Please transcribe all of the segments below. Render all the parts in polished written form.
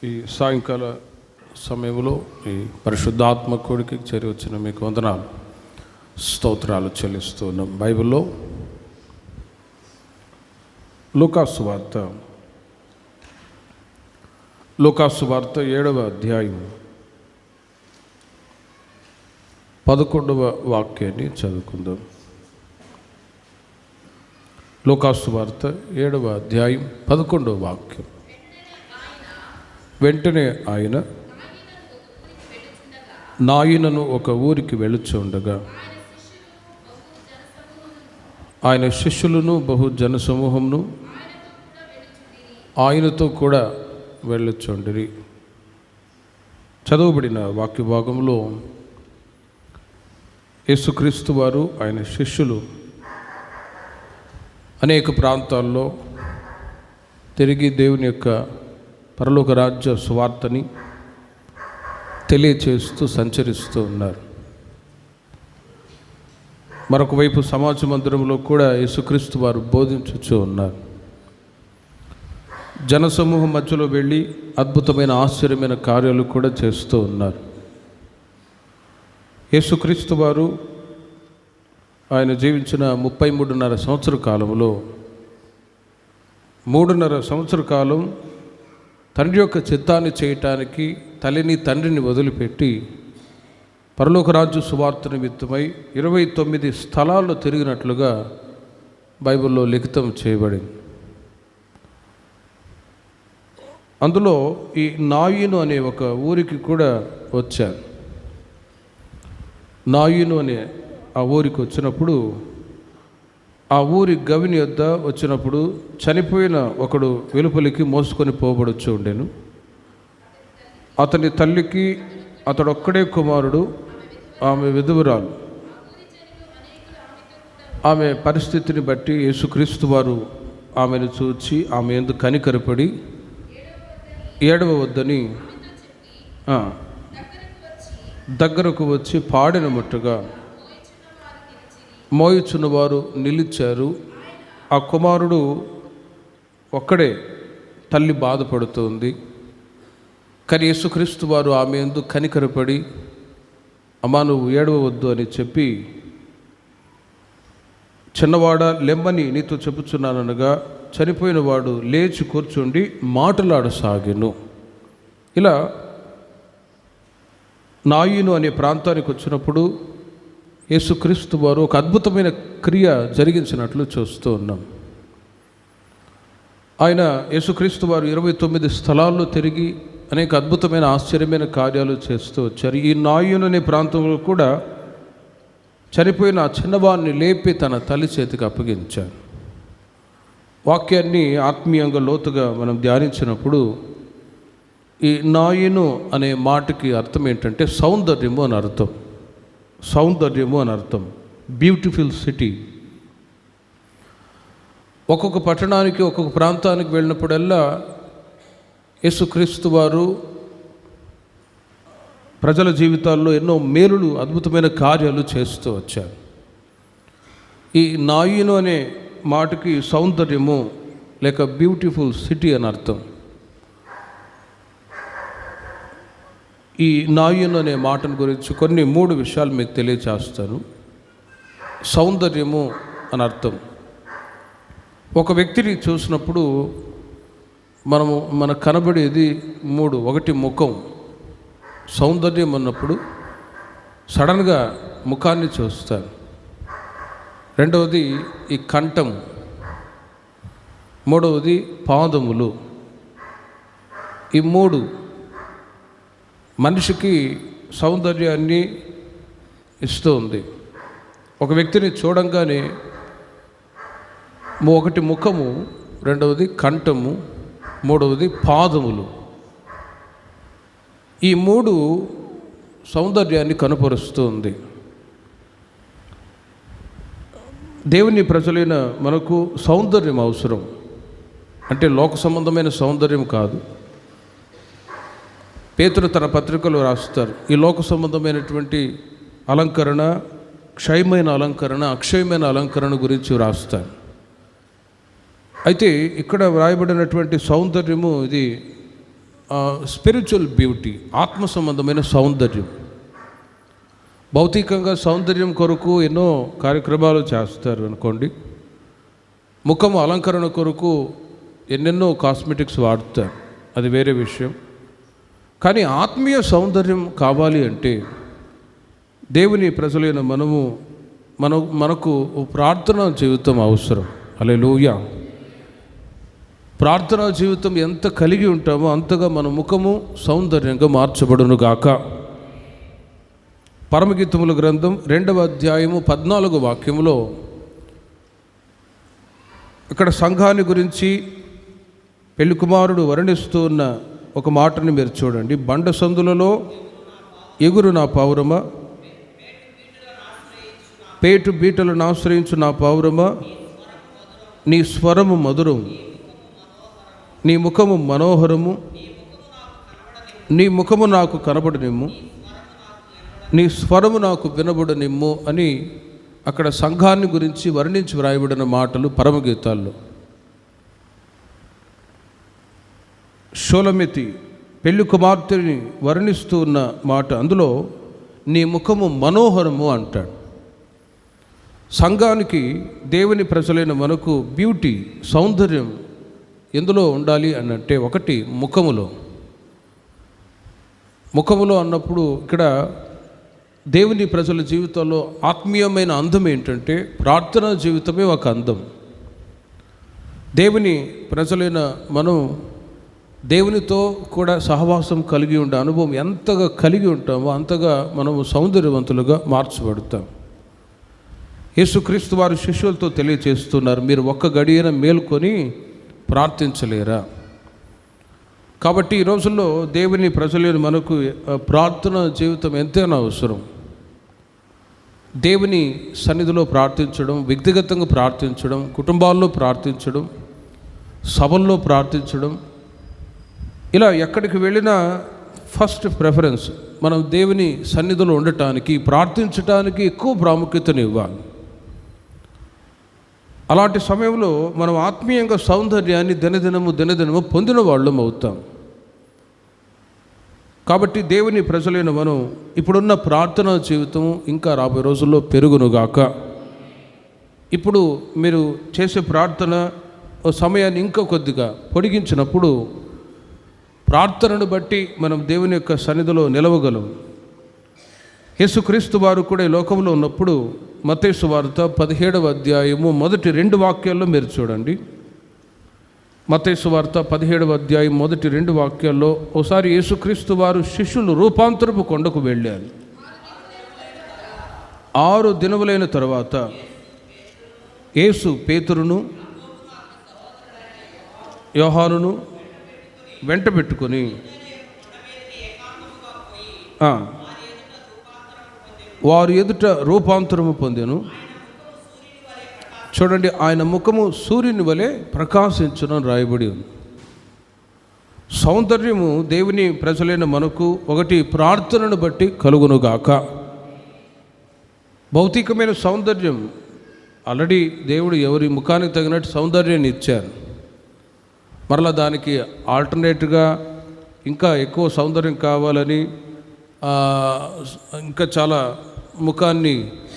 ఈ సాయంకాల సమయంలో ఈ పరిశుద్ధాత్మ కూడికి చేరి వచ్చిన మీకు వందనాలు, స్తోత్రాలు చెల్లిస్తూ ఉన్నాం. బైబిల్లో లూకాసు వార్త 7వ అధ్యాయం 11వ వాక్యాన్ని చదువుకుందాం. లూకాసు వార్త 7వ అధ్యాయం 11వ వాక్యం. వెంటనే ఆయన నాయనను ఒక ఊరికి వెళ్ళుచుండగా ఆయన శిష్యులను బహు జనసమూహమును ఆయనతో కూడా వెళ్ళుచుండిరి. చదవబడిన వాక్య భాగంలో యేసుక్రీస్తు వారు ఆయన శిష్యులు అనేక ప్రాంతాల్లో తిరిగి దేవుని యొక్క పరలోక రాజ్య సువార్తని తెలియచేస్తూ సంచరిస్తూ ఉన్నారు. మరొక వైపు సమాజ మందిరంలో కూడా యేసుక్రీస్తు వారు బోధించుతూ ఉన్నారు. జనసమూహం మధ్యలో వెళ్ళి అద్భుతమైన ఆశ్చర్యమైన కార్యాలు కూడా చేస్తూ ఉన్నారు. యేసుక్రీస్తు వారు ఆయన జీవించిన 33.5 సంవత్సర కాలంలో 3.5 సంవత్సర కాలం తండ్రి యొక్క చిత్తాన్ని చేయటానికి తల్లిని తండ్రిని వదిలిపెట్టి పరలోక రాజ్య సువార్త నిమిత్తమై 29 స్థలాల్లో తిరిగినట్లుగా బైబిల్లో లిఖితం చేయబడింది. అందులో ఈ నాయిను అనే ఒక ఊరికి కూడా వచ్చారు. నాయిను అనే ఆ ఊరికి వచ్చినప్పుడు ఆ ఊరి గవిని యొద్ద వచ్చినప్పుడు చనిపోయిన ఒకడు వెలుపలికి మోసుకొని పోబడుచు ఉండెను. అతని తల్లికి అతడొక్కడే కుమారుడు, ఆమె విధువురాలు. ఆమె పరిస్థితిని బట్టి యేసుక్రీస్తు వారు ఆమెను చూచి ఆమె యందు కనికరపడి ఏడవవద్దని దగ్గరకు వచ్చి పాడిన ముట్టుగా మోయుచున్నవారు నిలిచారు. ఆ కుమారుడు ఒక్కడే, తల్లి బాధపడుతుంది. కానీ యేసుక్రీస్తు వారు ఆమె యందు కనికరపడి అమ్మా నువ్వు ఏడవవద్దు అని చెప్పి, చిన్నవాడ లెమ్మని నీతో చెప్పుచున్నాననగా చనిపోయిన వాడు లేచి కూర్చుండి మాటలాడసాగెను. ఇలా నాయిను అనే ప్రాంతానికి వచ్చినప్పుడు యేసుక్రీస్తు వారు ఒక అద్భుతమైన క్రియ జరిగించినట్లు చూస్తూ ఉన్నాం. ఆయన యేసుక్రీస్తు వారు 29 స్థలాల్లో తిరిగి అనేక అద్భుతమైన ఆశ్చర్యమైన కార్యాలు చేస్తూ వచ్చారు. ఈ నాయును అనే ప్రాంతంలో కూడా చనిపోయిన ఆ చిన్నవాడిని లేపి తన తల్లి చేతికి అప్పగించారు. వాక్యాన్ని ఆత్మీయంగా లోతుగా మనం ధ్యానించినప్పుడు ఈ నాయును అనే మాటకి అర్థం ఏంటంటే సౌందర్యము అని అర్థం. సౌందర్యము అని అర్థం, బ్యూటిఫుల్ సిటీ. ఒక్కొక్క పట్టణానికి ఒక్కొక్క ప్రాంతానికి వెళ్ళినప్పుడల్లా యేసుక్రీస్తు వారు ప్రజల జీవితాల్లో ఎన్నో మేలులు అద్భుతమైన కార్యాలు చేస్తూ వచ్చారు. ఈ నాయిను అనే మాటకి సౌందర్యము లేక బ్యూటిఫుల్ సిటీ అని అర్థం. ఈ నాయును అనే మాటను గురించి కొన్ని 3 విషయాలు మీకు తెలియచేస్తాను. సౌందర్యము అని అర్థం. ఒక వ్యక్తిని చూసినప్పుడు మనకు కనబడేది 3. ఒకటి ముఖం. సౌందర్యం అన్నప్పుడు సడన్గా ముఖాన్ని చూస్తారు. రెండవది ఈ కంఠం. మూడవది పాదములు. ఈ 3 మనిషికి సౌందర్యాన్ని ఇస్తూ ఉంది. ఒక వ్యక్తిని చూడంగానే ఒకటి ముఖము, రెండవది కంఠము, మూడవది పాదములు. ఈ 3 సౌందర్యాన్ని కనపరుస్తూ ఉంది. దేవుని ప్రజలైన మనకు సౌందర్యం అవసరం. అంటే లోక సంబంధమైన సౌందర్యం కాదు. పేతురు తన పత్రికలో రాస్తారు, ఈ లోక సంబంధమైనటువంటి అలంకరణ, క్షయమైన అలంకరణ, అక్షయమైన అలంకరణ గురించి రాస్తారు. అయితే ఇక్కడ వ్రాయబడినటువంటి సౌందర్యము ఇది స్పిరిచువల్ బ్యూటీ, ఆత్మ సంబంధమైన సౌందర్యం. భౌతికంగా సౌందర్యం కొరకు ఎన్నో కార్యక్రమాలు చేస్తారు అనుకోండి, ముఖము అలంకరణ కొరకు ఎన్నెన్నో కాస్మెటిక్స్ వాడుతారు, అది వేరే విషయం. కానీ ఆత్మీయ సౌందర్యం కావాలి అంటే దేవుని ప్రజలైన మనకు ప్రార్థనా జీవితం అవసరం. హల్లెలూయా. ప్రార్థనా జీవితం ఎంత కలిగి ఉంటామో అంతగా మన ముఖము సౌందర్యంగా మార్చబడును గాక. పరమగీతముల గ్రంథం 2వ అధ్యాయము 14వ వాక్యములో ఇక్కడ సంఘాన్ని గురించి పెళ్లి కుమారుడు వర్ణిస్తూ ఉన్న ఒక మాటని మీరు చూడండి. బండ సందులలో ఎగురు నా పౌరమా, పేటు బీటలను ఆశ్రయించు నా పౌరమా, నీ స్వరము మధురం, నీ ముఖము మనోహరము, నీ ముఖము నాకు కనబడనిమ్ము, నీ స్వరము నాకు వినబడనిమ్ము అని అక్కడ సంఘాన్ని గురించి వర్ణించి వ్రాయబడిన మాటలు పరమగీతాల్లో. షోలమితి పెళ్లి కుమార్తెని వర్ణిస్తూ ఉన్న మాట, అందులో నీ ముఖము మనోహరము అంటాడు. సంఘానికి, దేవుని ప్రజలైన మనకు బ్యూటీ, సౌందర్యం ఎందులో ఉండాలి అనంటే, ఒకటి ముఖములో అన్నప్పుడు ఇక్కడ దేవుని ప్రజల జీవితంలో ఆత్మీయమైన అందం ఏంటంటే ప్రార్థనా జీవితమే ఒక అందం. దేవుని ప్రజలైన మనం దేవునితో కూడా సహవాసం కలిగి ఉండే అనుభవం ఎంతగా కలిగి ఉంటామో అంతగా మనము సౌందర్యవంతులుగా మార్చబడతాం. యేసుక్రీస్తు వారు శిష్యులతో తెలియచేస్తున్నారు, మీరు ఒక్క గడియన మేల్కొని ప్రార్థించలేరా? కాబట్టి ఈ రోజుల్లో దేవుని ప్రజలైన మనకు ప్రార్థన జీవితం ఎంతైనా అవసరం. దేవుని సన్నిధిలో ప్రార్థించడం, వ్యక్తిగతంగా ప్రార్థించడం, కుటుంబాల్లో ప్రార్థించడం, సభల్లో ప్రార్థించడం, ఇలా ఎక్కడికి వెళ్ళినా ఫస్ట్ ప్రిఫరెన్స్ మనం దేవుని సన్నిధిలో ఉండటానికి, ప్రార్థించటానికి ఎక్కువ ప్రాముఖ్యతను ఇవ్వాలి. అలాంటి సమయంలో మనం ఆత్మీయంగా సౌందర్యాన్ని దినదినము పొందిన వాళ్ళం అవుతాం. కాబట్టి దేవుని ప్రజలైన మనం ఇప్పుడున్న ప్రార్థనా జీవితం ఇంకా రాబోయే రోజుల్లో పెరుగునుగాక. ఇప్పుడు మీరు చేసే ప్రార్థన సమయాన్ని ఇంకా కొద్దిగా పొడిగించినప్పుడు ప్రార్థనను బట్టి మనం దేవుని యొక్క సన్నిధిలో నిలవగలం. యేసుక్రీస్తు వారు కూడా ఈ లోకంలో ఉన్నప్పుడు మత్తయి సువార్త 17వ అధ్యాయము మొదటి 2 వాక్యాల్లో మీరు చూడండి. మత్తయి సువార్త 17వ అధ్యాయం మొదటి 2 వాక్యాల్లో ఒకసారి యేసుక్రీస్తు వారు శిష్యులు రూపాంతరపు కొండకు వెళ్ళారు. 6 దినములైన తర్వాత యేసు పేతురును యోహానును వెంట పెట్టుకొని వారు ఎదుట రూపాంతరము పొందెను. చూడండి, ఆయన ముఖము సూర్యుని వలె ప్రకాశించును రాయబడి ఉంది. సౌందర్యము దేవుని ప్రజలైన మనకు ఒకటి ప్రార్థనను బట్టి కలుగునుగాక. భౌతికమైన సౌందర్యం ఆల్రెడీ దేవుడు ఎవరి ముఖానికి తగినట్టు సౌందర్యాన్ని ఇచ్చారు. మరలా దానికి ఆల్టర్నేట్గా ఇంకా ఎక్కువ సౌందర్యం కావాలని ఇంకా చాలా ముఖాన్ని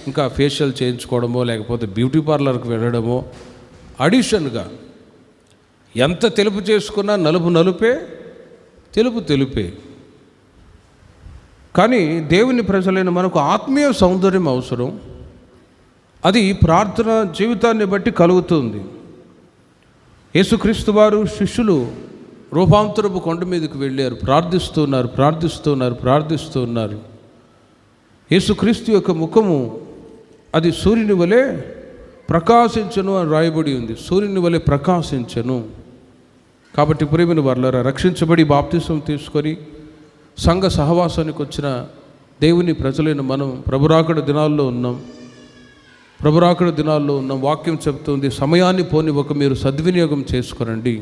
ఇంకా ఫేషియల్ చేయించుకోవడమో లేకపోతే బ్యూటీ పార్లర్కి వెళ్ళడమో, అడిషన్గా ఎంత తెలుపు చేసుకున్నా నలుపే తెలుపే. కానీ దేవుని ప్రజలైన మనకు ఆత్మీయ సౌందర్యం అవసరం. అది ప్రార్థన జీవితాన్ని బట్టి కలుగుతుంది. యేసుక్రీస్తు వారు శిష్యులు రూపాంతరపు కొండ మీదకి వెళ్ళారు, ప్రార్థిస్తున్నారు. యేసుక్రీస్తు యొక్క ముఖము అది సూర్యుని వలె ప్రకాశించను అని రాయబడి ఉంది. సూర్యుని వలె ప్రకాశించను. కాబట్టి ప్రియమైన వారలారా, రక్షించబడి బాప్తిసం తీసుకొని సంఘ సహవాసానికి వచ్చిన దేవుని ప్రజలైన మనం ప్రభురాకడ దినాల్లో ఉన్నాం. వాక్యం చెప్తుంది, సమయాన్ని పోనివ్వక మీరు సద్వినియోగం చేసుకురండి.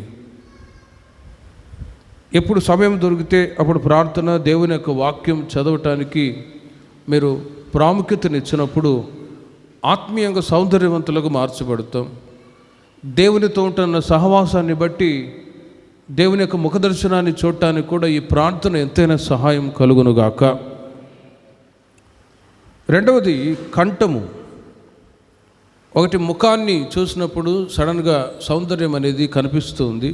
ఎప్పుడు సమయం దొరికితే అప్పుడు ప్రార్థన, దేవుని యొక్క వాక్యం చదవటానికి మీరు ప్రాముఖ్యతనిచ్చినప్పుడు ఆత్మీయంగా సౌందర్యవంతులకు మార్చబడతాం. దేవునితో ఉంటున్న సహవాసాన్ని బట్టి దేవుని యొక్క ముఖ దర్శనాన్ని చూడటానికి కూడా ఈ ప్రార్థన ఎంతైనా సహాయం కలుగునుగాక. రెండవది కంఠము. ఒకటి ముఖాన్ని చూసినప్పుడు సడన్గా సౌందర్యం అనేది కనిపిస్తుంది.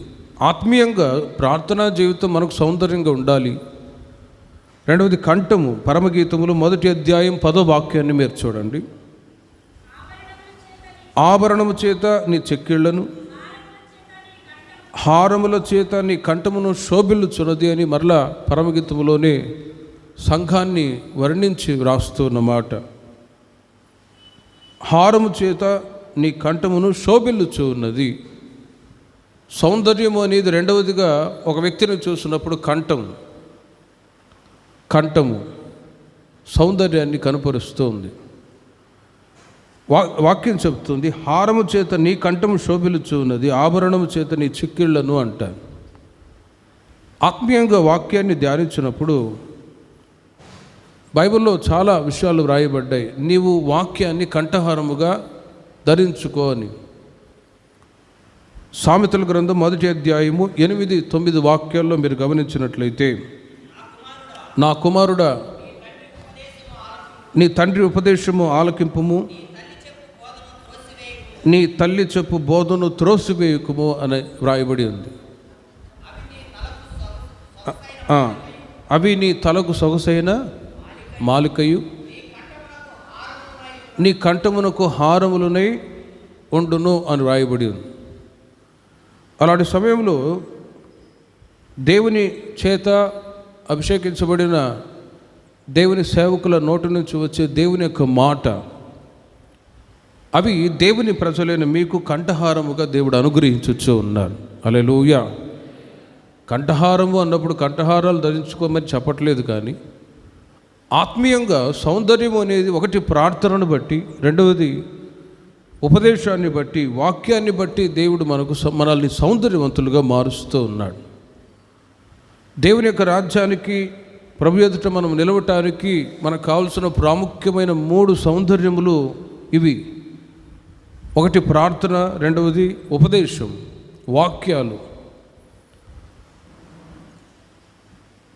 ఆత్మీయంగా ప్రార్థనా జీవితం మనకు సౌందర్యంగా ఉండాలి. రెండవది కంఠము. పరమగీతములు 1వ అధ్యాయం 10వ వాక్యాన్ని మీరు చూడండి. ఆభరణము చేత నీ చెక్కిళ్లను, హారముల చేత నీ కంఠమును శోభిల్లుచున్నది అని మరలా పరమగీతములోనే సంఘాన్ని వర్ణించి వ్రాస్తున్నమాట. హారము చేత నీ కంఠమును శోభిల్లుచు ఉన్నది. సౌందర్యము అనేది రెండవదిగా ఒక వ్యక్తిని చూసినప్పుడు కంఠము సౌందర్యాన్ని కనపరుస్తూ ఉంది. వాక్యం చెప్తుంది, హారము చేత నీ కంఠము శోభిల్లుచు ఉన్నది, ఆభరణము చేత నీ చిక్కిళ్లను అంటారు. ఆత్మీయంగా వాక్యాన్ని ధ్యానించినప్పుడు బైబిల్లో చాలా విషయాలు వ్రాయబడ్డాయి. నీవు వాక్యాన్ని కంఠహారముగా ధరించుకో అని. సామెతల గ్రంథం 1వ అధ్యాయము 8-9 వాక్యాల్లో మీరు గమనించినట్లయితే, నా కుమారుడా నీ తండ్రి ఉపదేశము ఆలకింపుము, నీ తల్లి చెప్పు బోధను త్రోసివేయుకుము అని వ్రాయబడి ఉంది. అవి నీ తలకు సొగసైన మాలికయు, నీ కంఠమునకు హారములునై ఉండును అని వ్రాయబడి ఉంది. అలాంటి సమయంలో దేవుని చేత అభిషేకించబడిన దేవుని సేవకుల నోటి నుంచి వచ్చే దేవుని యొక్క మాట, అవి దేవుని ప్రజలైన మీకు కంఠహారముగా దేవుడు అనుగ్రహించు ఉన్నారు. హల్లెలూయా. కంఠహారము అన్నప్పుడు కంఠహారాలు ధరించుకోమని చెప్పట్లేదు, కానీ ఆత్మీయంగా సౌందర్యం అనేది ఒకటి ప్రార్థనను బట్టి, రెండవది ఉపదేశాన్ని బట్టి, వాక్యాన్ని బట్టి దేవుడు మనల్ని సౌందర్యవంతులుగా మారుస్తూ ఉన్నాడు. దేవుని యొక్క రాజ్యానికి ప్రభు ఎదుట మనం నిలవటానికి మనకు కావాల్సిన ప్రాముఖ్యమైన 3 సౌందర్యములు ఇవి. ఒకటి ప్రార్థన, రెండవది ఉపదేశం, వాక్యాలు.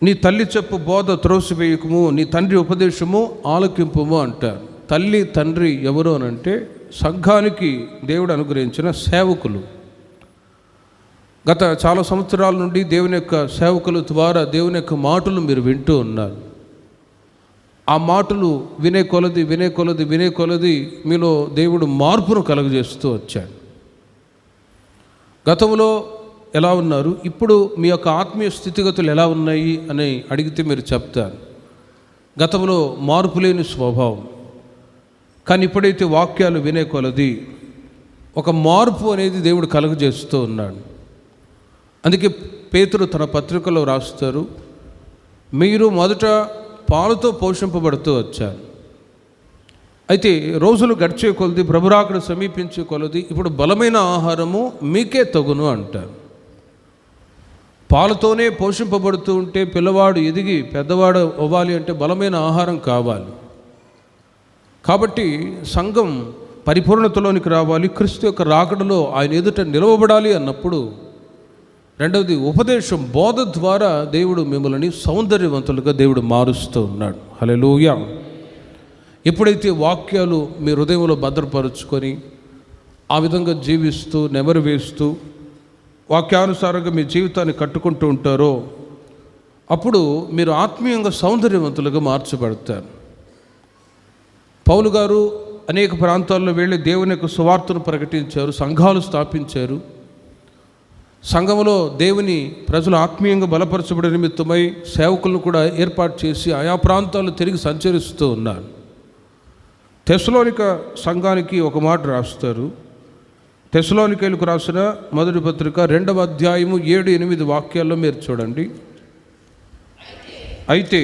నీ తల్లి చెప్పు బోధ త్రోసివేయకము, నీ తండ్రి ఉపదేశము ఆలకింపుము అంటారు. తల్లి తండ్రి ఎవరు అనంటే సంఘానికి దేవుడు అనుగ్రహించిన సేవకులు. గత చాలా సంవత్సరాల నుండి దేవుని యొక్క సేవకుల ద్వారా దేవుని యొక్క మాటలు మీరు వింటూ ఉన్నారు. ఆ మాటలు వినే కొలది మీలో దేవుడు మార్పును కలుగజేస్తూ వచ్చాడు. గతంలో ఎలా ఉన్నారు, ఇప్పుడు మీ యొక్క ఆత్మీయ స్థితిగతులు ఎలా ఉన్నాయి అని అడిగితే మీరు చెప్తారు. గతంలో మార్పు లేని స్వభావం, కానీ ఇప్పుడైతే వాక్యాలు వినే కొలది ఒక మార్పు అనేది దేవుడు కలుగజేస్తూ ఉన్నాడు. అందుకే పేతురు తన పత్రికలో రాస్తారు, మీరు మొదట పాలుతో పోషింపబడుతూ వచ్చారు, అయితే రోజులు గడిచే కొలది, ప్రభురాకడ సమీపించే కొలది ఇప్పుడు బలమైన ఆహారము మీకే తగును అంటారు. పాలతోనే పోషింపబడుతూ ఉంటే పిల్లవాడు ఎదిగి పెద్దవాడు అవ్వాలి అంటే బలమైన ఆహారం కావాలి. కాబట్టి సంఘం పరిపూర్ణతలోనికి రావాలి, క్రీస్తు యొక్క రాకడలో ఆయన ఎదుట నిలవబడాలి అన్నప్పుడు రెండవది ఉపదేశం, బోధ ద్వారా దేవుడు మిమ్మల్ని సౌందర్యవంతులుగా దేవుడు మారుస్తూ ఉన్నాడు. హల్లెలూయా. ఎప్పుడైతే వాక్యాలు మీ హృదయంలో భద్రపరుచుకొని ఆ విధంగా జీవిస్తూ నెమరు వేస్తూ వాక్యానుసారంగా మీ జీవితాన్ని కట్టుకుంటూ ఉంటారో అప్పుడు మీరు ఆత్మీయంగా సౌందర్యవంతులుగా మార్చబడతారు. పౌలు గారు అనేక ప్రాంతాల్లో వెళ్ళి దేవుని యొక్క సువార్తను ప్రకటించారు, సంఘాలు స్థాపించారు. సంఘములో దేవుని ప్రజలు ఆత్మీయంగా బలపరచబడే నిమిత్తమై సేవకులను కూడా ఏర్పాటు చేసి ఆయా ప్రాంతాల్లో తిరిగి సంచరిస్తూ ఉన్నారు. తెస్సలోనిక సంఘానికి ఒక మాట రాస్తారు. తెస్సలోనికైలకు రాసిన మొదటి పత్రిక 2వ అధ్యాయము 7-8 వాక్యాల్లో మీరు చూడండి. అయితే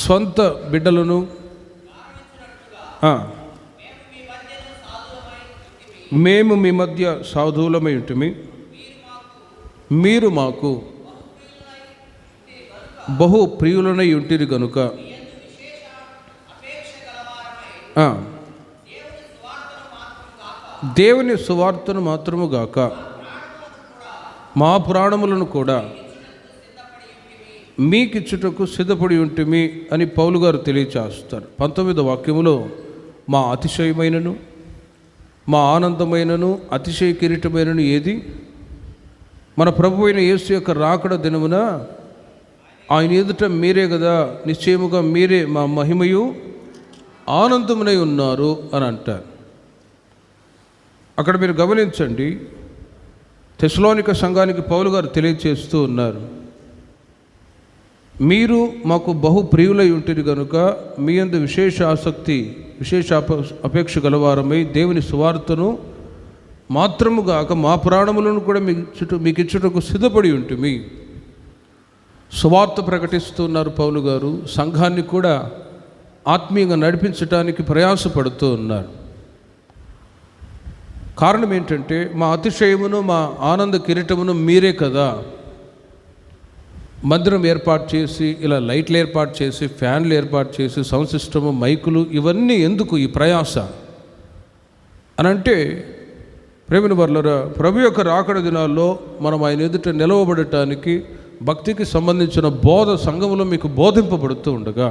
స్వంత బిడ్డలను మేము మీ మధ్య సాధువులమై ఉంటిమి, మీరు మాకు బహు ప్రియులనై ఉంటిరి గనుక దేవుని సువార్తను మాత్రము గాక మా ప్రాణములను కూడా మీకిచ్చుటకు సిద్ధపడి ఉంటిమి అని పౌలు గారు తెలియచేస్తారు. 19వ వాక్యములో మా అతిశయమైనను మా ఆనందమైనను అతిశయ కిరీటమైనను ఏది? మన ప్రభు అయిన యేసు యొక్క రాకడ దినమున ఆయన ఎదుట మీరే కదా, నిశ్చయముగా మీరే మా మహిమయు ఆనందమునై ఉన్నారు అని అంటారు. అక్కడ మీరు గమనించండి, తెస్సలోనిక సంఘానికి పౌలు గారు తెలియచేస్తూ ఉన్నారు, మీరు మాకు బహు ప్రియులై ఉంటుంది కనుక మీ యందు విశేష ఆసక్తి విశేష అపేక్ష గలవారమై దేవుని సువార్తను మాత్రముగాక మా ప్రాణములను కూడా మీకు ఇచ్చుటకు సిద్ధపడి ఉంటుంది. సువార్త ప్రకటిస్తున్నారు పౌలు గారు. సంఘాన్ని కూడా ఆత్మీయంగా నడిపించడానికి ప్రయాసపడుతూ ఉన్నారు. కారణం ఏంటంటే మా అతిశయమును మా ఆనంద కిరీటమును మీరే కదా. మందిరం ఏర్పాటు చేసి, ఇలా లైట్లు ఏర్పాటు చేసి, ఫ్యాన్లు ఏర్పాటు చేసి, సౌండ్ సిస్టము, మైకులు, ఇవన్నీ ఎందుకు ఈ ప్రయాస అని అంటే, ప్రేమిన వర్లరా, ప్రభు యొక్క రాకడ దినాల్లో మనం ఆయన ఎదుట నిలవబడటానికి భక్తికి సంబంధించిన బోధ సంఘములో మీకు బోధింపబడుతూ ఉండగా,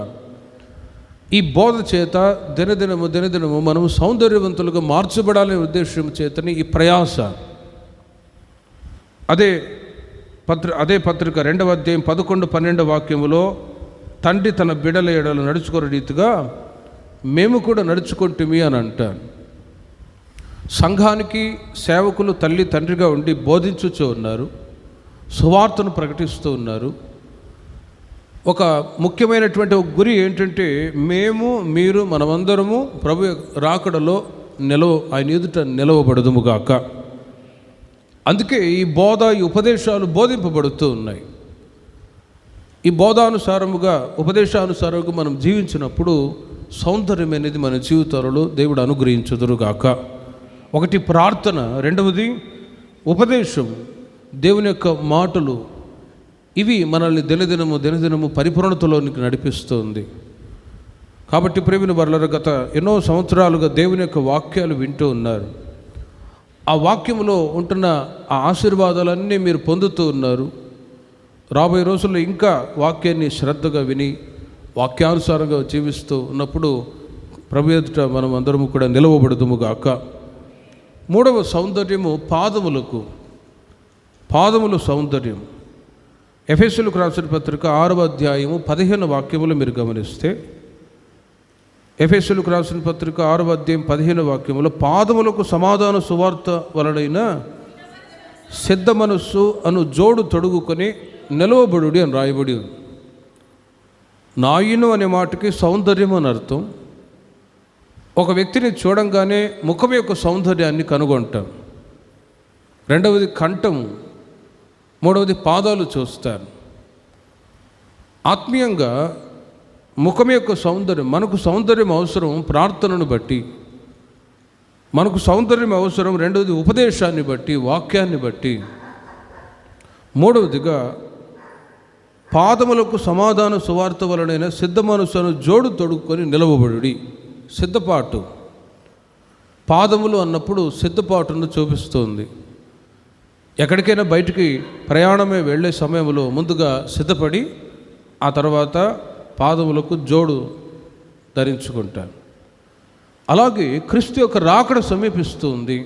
ఈ బోధ చేత దినదినము మనం సౌందర్యవంతులుగా మార్చబడాలనే ఉద్దేశం చేతని ఈ ప్రయాస. అదే పత్రిక 2వ అధ్యాయం 11-12 వాక్యములో, తండ్రి తన బిడ్డల ఎడల నడుచుకునే రీతిగా మేము కూడా నడుచుకుంటుమి అని అంటారు. సంఘానికి సేవకులు తల్లి తండ్రిగా ఉండి బోధించుచూ ఉన్నారు, సువార్తను ప్రకటిస్తూ ఉన్నారు. ఒక ముఖ్యమైనటువంటి ఒక గురి ఏంటంటే, మీరు మనమందరము ప్రభు రాకడలో ఆయన ఎదుట నిలవబడదుముగాక. అందుకే ఈ బోధ, ఈ ఉపదేశాలు బోధింపబడుతూ ఉన్నాయి. ఈ ఉపదేశానుసారముగా మనం జీవించినప్పుడు సౌందర్యం అనేది మన జీవితాలలో దేవుడు అనుగ్రహించుదురుగాక. ఒకటి ప్రార్థన, రెండవది ఉపదేశం, దేవుని యొక్క మాటలు. ఇవి మనల్ని దినదినము పరిపూర్ణతలోనికి నడిపిస్తుంది. కాబట్టి ప్రేమిన వర్లరు, గత ఎన్నో సంవత్సరాలుగా దేవుని యొక్క వాక్యాలు వింటూ ఉన్నారు. ఆ వాక్యములో ఉంటున్న ఆ ఆశీర్వాదాలన్నీ మీరు పొందుతూ ఉన్నారు. రాబోయే రోజుల్లో ఇంకా వాక్యాన్ని శ్రద్ధగా విని వాక్యానుసారంగా జీవిస్తూ ఉన్నప్పుడు ప్రభు ఎదుట మనం అందరము కూడా నిలవబడదుముగాక. 3వ సౌందర్యము పాదములు సౌందర్యం. ఎఫెసీయులకు రాసిన పత్రిక 6వ అధ్యాయము 15 వాక్యములు మీరు గమనిస్తే, ఎఫెసీయులకు రాసిన పత్రిక 6వ అధ్యాయం 15 వాక్యములో, పాదములకు సమాధాన సువార్త వలనైన సిద్ధ మనస్సు అను జోడు తొడుగుకొని నిలవబడుడి అని రాయబడి ఉంది. నాయును అనే మాటకి సౌందర్యం అని అర్థం. ఒక వ్యక్తిని చూడంగానే ముఖం యొక్క సౌందర్యాన్ని కనుగొంటాం. రెండవది కంఠం, మూడవది పాదాలు చూస్తారు. ఆత్మీయంగా ముఖం యొక్క సౌందర్యం, మనకు సౌందర్యం అవసరం ప్రార్థనను బట్టి, మనకు సౌందర్యం అవసరం రెండవది ఉపదేశాన్ని బట్టి, వాక్యాన్ని బట్టి. మూడవదిగా పాదములకు సమాధాన సువార్త వలనైన సిద్ధ మనస్సును జోడు తొడుక్కొని నిలవబడుడి. సిద్ధపాటు, పాదములు అన్నప్పుడు సిద్ధపాటును చూపిస్తుంది. ఎక్కడికైనా బయటికి ప్రయాణమే వెళ్ళే సమయంలో ముందుగా సిద్ధపడి ఆ తర్వాత పాదములకు జోడు ధరించుకుంటాను. అలాగే క్రీస్తు యొక్క రాకడ సమీపిస్తుంది.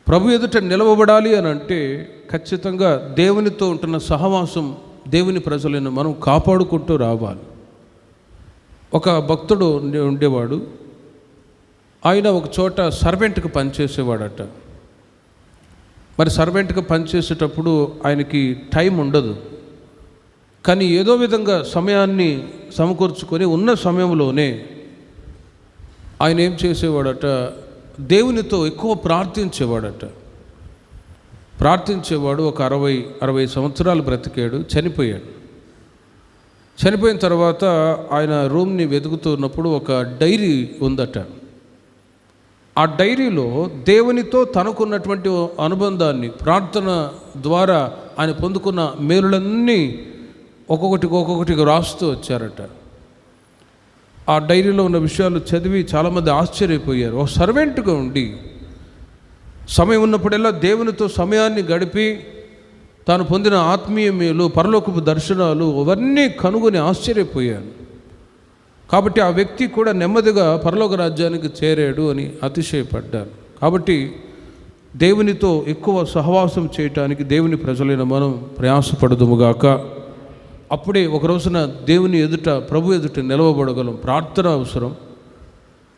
ప్రభు ఎదుట నిలవబడాలి అని అంటే ఖచ్చితంగా దేవునితో ఉంటున్న సహవాసం, దేవుని ప్రజలను మనం కాపాడుకుంటూ రావాలి. ఒక భక్తుడు ఉండేవాడు. ఆయన ఒక చోట సర్వెంట్కి పనిచేసేవాడట. మరి సర్వెంట్గా పనిచేసేటప్పుడు ఆయనకి టైం ఉండదు. కానీ ఏదో విధంగా సమయాన్ని సమకూర్చుకొని ఉన్న సమయంలోనే ఆయన ఏం చేసేవాడట, దేవునితో ఎక్కువ ప్రార్థించేవాడు. ఒక 60 సంవత్సరాలు బ్రతికాడు, చనిపోయాడు. చనిపోయిన తర్వాత ఆయన రూమ్ని వెతుకుతున్నప్పుడు ఒక డైరీ ఉందట. ఆ డైరీలో దేవునితో తనకున్నటువంటి అనుబంధాన్ని, ప్రార్థన ద్వారా ఆయన పొందుకున్న మేలులన్నీ ఒక్కొక్కటిగా రాస్తూ వచ్చారట. ఆ డైరీలో ఉన్న విషయాలు చదివి చాలామంది ఆశ్చర్యపోయారు. ఒక సర్వెంట్గా ఉండి సమయం ఉన్నప్పుడల్లా దేవునితో సమయాన్ని గడిపి తాను పొందిన ఆత్మీయ మేలు, పరలోకపు దర్శనాలు అవన్నీ కనుగొని ఆశ్చర్యపోయాను. కాబట్టి ఆ వ్యక్తి కూడా నెమ్మదిగా పరలోక రాజ్యానికి చేరాడు అని అతిశయపడ్డాను. కాబట్టి దేవునితో ఎక్కువ సహవాసం చేయటానికి దేవుని ప్రజలైన మనం ప్రయాసపడదుముగాక. అప్పుడే ఒక రోజున దేవుని ఎదుట, ప్రభు ఎదుట నిలవబడగలం. ప్రార్థన అవసరం.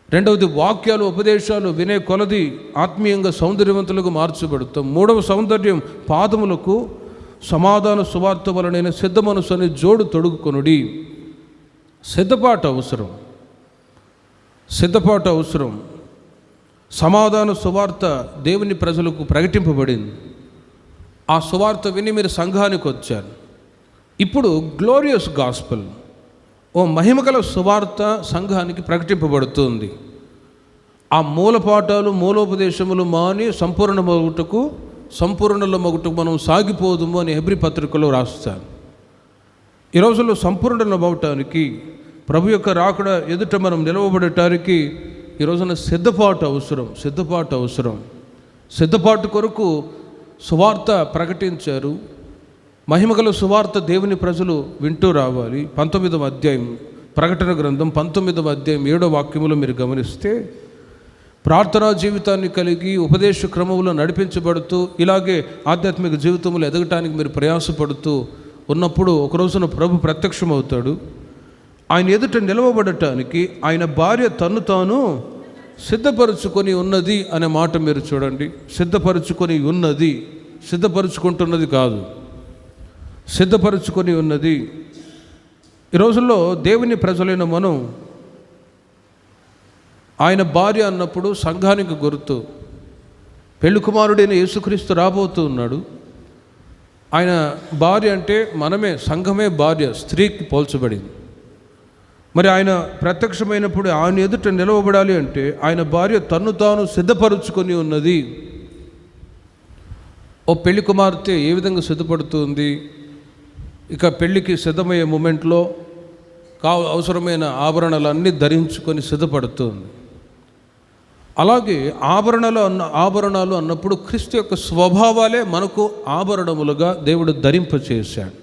రెండవది, వాక్యాలు ఉపదేశాలు వినే కొలది ఆత్మీయంగా సౌందర్యవంతులకు మార్చబడతాం. మూడవ సౌందర్యం, పాదములకు సమాధాన సువార్త వలనైన సిద్ధ మనసు అనే జోడు తొడుగుకొనుడి. సిద్ధపాటు అవసరం, సిద్ధపాటు అవసరం. సమాధాన సువార్త దేవుని ప్రజలకు ప్రకటింపబడింది. ఆ సువార్త విని మీరు సంఘానికి వచ్చారు. ఇప్పుడు గ్లోరియస్ గాస్పెల్, ఓ మహిమగల సువార్త సంఘానికి ప్రకటింపబడుతుంది. ఆ మూలపాఠాలు, మూలోపదేశములు మాని సంపూర్ణ మగుటకు మనం సాగిపోదుము అని హెబ్రీ పత్రికలో రాస్తాను. ఈ రోజుల్లో సంపూర్ణమవటానికి, ప్రభు యొక్క రాకడ ఎదుట మనం నిలవబడటానికి ఈ రోజున సిద్ధపాటు అవసరం, సిద్ధపాటు అవసరం. సిద్ధపాటు కొరకు సువార్త ప్రకటించారు. మహిమగల సువార్త దేవుని ప్రజలు వింటూ రావాలి. 19వ అధ్యాయం, ప్రకటన గ్రంథం 19వ అధ్యాయం 7వ వాక్యములో మీరు గమనిస్తే, ప్రార్థనా జీవితాన్ని కలిగి ఉపదేశ క్రమంలో నడిపించబడుతూ ఇలాగే ఆధ్యాత్మిక జీవితంలో ఎదగటానికి మీరు ప్రయాసపడుతూ ఉన్నప్పుడు ఒక రోజున ప్రభు ప్రత్యక్షమవుతాడు. ఆయన ఎదుట నిలవబడటానికి ఆయన భార్య తన్ను తాను సిద్ధపరచుకొని ఉన్నది అనే మాట మీరు చూడండి. సిద్ధపరచుకొని ఉన్నది, సిద్ధపరచుకుంటున్నది కాదు, సిద్ధపరచుకొని ఉన్నది. ఈ రోజుల్లో దేవుని ప్రజలైన మనం ఆయన భార్య అన్నప్పుడు సంఘానికి గుర్తు. పెళ్లి కుమారుడైన యేసుక్రీస్తు రాబోతూ ఉన్నాడు. ఆయన భార్య అంటే మనమే, సంఘమే భార్య, స్త్రీకి పోల్చబడింది. మరి ఆయన ప్రత్యక్షమైనప్పుడు ఆయన ఎదుట నిలవబడాలి అంటే ఆయన భార్య తన్ను తాను సిద్ధపరుచుకొని ఉన్నది. ఓ పెళ్లి కుమార్తె ఏ విధంగా సిద్ధపడుతుంది? ఇక పెళ్ళికి సిద్ధమయ్యే మూమెంట్లో అవసరమైన ఆభరణాలన్నీ ధరించుకొని సిద్ధపడుతుంది. అలాగే ఆభరణాలు అన్నప్పుడు క్రీస్తు యొక్క స్వభావాలే మనకు ఆభరణములుగా దేవుడు ధరింపచేశాడు.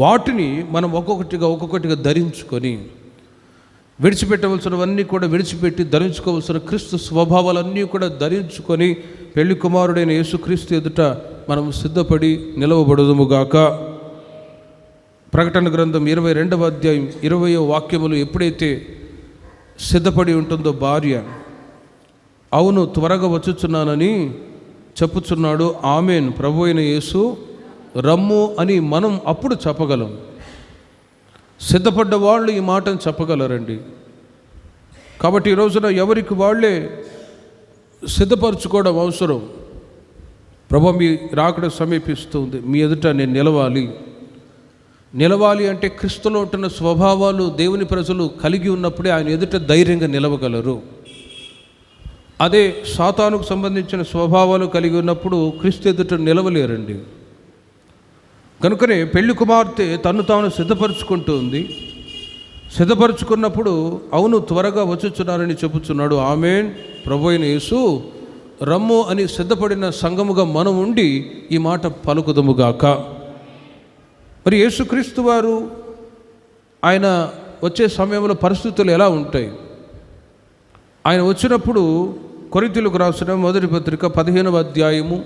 వాటిని మనం ఒక్కొక్కటిగా ధరించుకొని, విడిచిపెట్టవలసినవన్నీ కూడా విడిచిపెట్టి ధరించుకోవలసిన క్రీస్తు స్వభావాలన్నీ కూడా ధరించుకొని పెళ్లి కుమారుడైన యేసుక్రీస్తు ఎదుట మనం సిద్ధపడి నిలవబడదుముగాక. ప్రకటన గ్రంథం 22వ అధ్యాయం 20వ వాక్యములు ఎప్పుడైతే సిద్ధపడి ఉంటుందో భార్య, అవును త్వరగా వచ్చుచున్నానని చెప్పుచున్నాడు, ఆమేన్, ప్రభు అయిన యేసు రమ్ము అని మనం అప్పుడు చెప్పగలం. సిద్ధపడ్డ వాళ్ళు ఈ మాటను చెప్పగలరండి. కాబట్టి ఈ రోజున ఎవరికి వాళ్ళే సిద్ధపరచుకోవడం అవసరం. ప్రభు మీ రాకడ సమీపిస్తుంది, మీ ఎదుట నేను నిలవాలి అంటే క్రీస్తులో ఉంటున్న స్వభావాలు దేవుని ప్రజలు కలిగి ఉన్నప్పుడే ఆయన ఎదుట ధైర్యంగా నిలవగలరు. అదే సాతానుకు సంబంధించిన స్వభావాలు కలిగి ఉన్నప్పుడు క్రీస్తు ఎదుట నిలవలేరండి. కనుకనే పెళ్లి కుమార్తె తను తాను సిద్ధపరచుకుంటుంది. సిద్ధపరచుకున్నప్పుడు అవును త్వరగా వచ్చుచున్నారని చెప్పుచున్నాడు, ఆమేన్, ప్రభు అయిన యేసు రమ్ము అని సిద్ధపడిన సంఘముగా మనం ఉండి ఈ మాట పలుకుదముగాక. మరి యేసుక్రీస్తు వారు ఆయన వచ్చే సమయంలో పరిస్థితులు ఎలా ఉంటాయి? ఆయన వచ్చినప్పుడు కొరింథీయులకు రాసిన మొదటి పత్రిక 15వ అధ్యాయము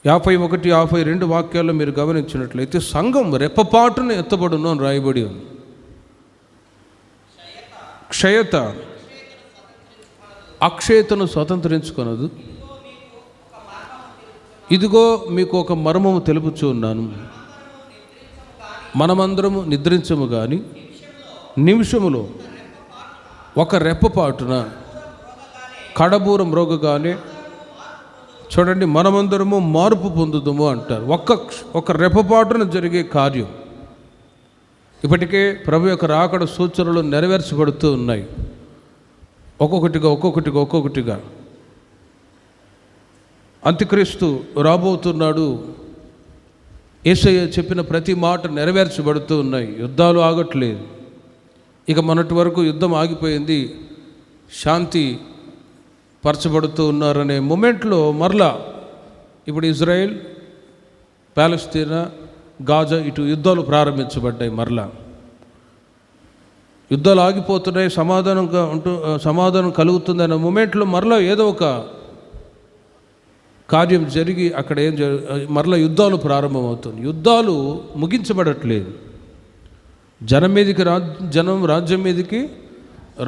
51, 52 వాక్యాల్లో మీరు గమనించినట్లయితే సంఘం రెప్పపాటున ఎత్తబడును అని రాయబడి ఉంది. క్షయత అక్షయతను స్వతంత్రించుకొనదు. ఇదిగో మీకు ఒక మర్మము తెలుపుచూ ఉన్నాను, మనమందరము నిద్రించము కానీ నిమిషములో ఒక రెప్పపాటున కడబూరం మ్రోగగానే, చూడండి, మనమందరము మార్పు పొందుదుము అంటారు. ఒక రెప్పపాటున జరిగే కార్యం. ఇప్పటికే ప్రభు యొక్క రాకడ సూచనలు నెరవేర్చబడుతూ ఉన్నాయి. ఒక్కొక్కటిగా అంత్యక్రీస్తు రాబోతున్నాడు. యేసయ్య చెప్పిన ప్రతి మాట నెరవేర్చబడుతూ ఉన్నాయి. యుద్ధాలు ఆగట్లేదు. ఇక మొన్నటి వరకు యుద్ధం ఆగిపోయింది, శాంతి పరచబడుతూ ఉన్నారనే మూమెంట్లో మరలా ఇప్పుడు ఇజ్రాయెల్, పాలస్తీనా, గాజా ఇటు యుద్ధాలు ప్రారంభించబడ్డాయి. మరలా యుద్ధాలు ఆగిపోతున్నాయి, సమాధానం కలుగుతుందనే మూమెంట్లో మరలా ఏదో ఒక కార్యం జరిగి అక్కడ మరలా యుద్ధాలు ప్రారంభమవుతుంది. యుద్ధాలు ముగించబడట్లేదు. రాజ్యం మీదకి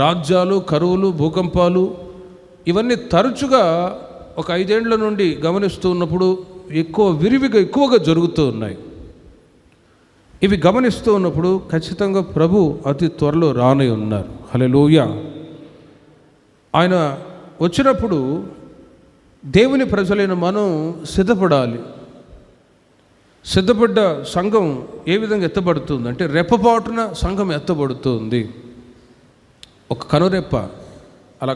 రాజ్యాలు, కరువులు, భూకంపాలు ఇవన్నీ తరచుగా ఒక 5 ఏళ్ల నుండి గమనిస్తూ ఉన్నప్పుడు ఎక్కువగా జరుగుతూ ఉన్నాయి. ఇవి గమనిస్తూ ఉన్నప్పుడు ఖచ్చితంగా ప్రభు అతి త్వరలో రానై ఉన్నారు. హల్లెలూయా. ఆయన వచ్చినప్పుడు దేవుని ప్రజలైన మనం సిద్ధపడాలి. సిద్ధపడ్డ సంఘం ఏ విధంగా ఎత్తబడుతుంది అంటే రెప్పపాటున సంఘం ఎత్తబడుతుంది. ఒక కనురెప్ప, అలా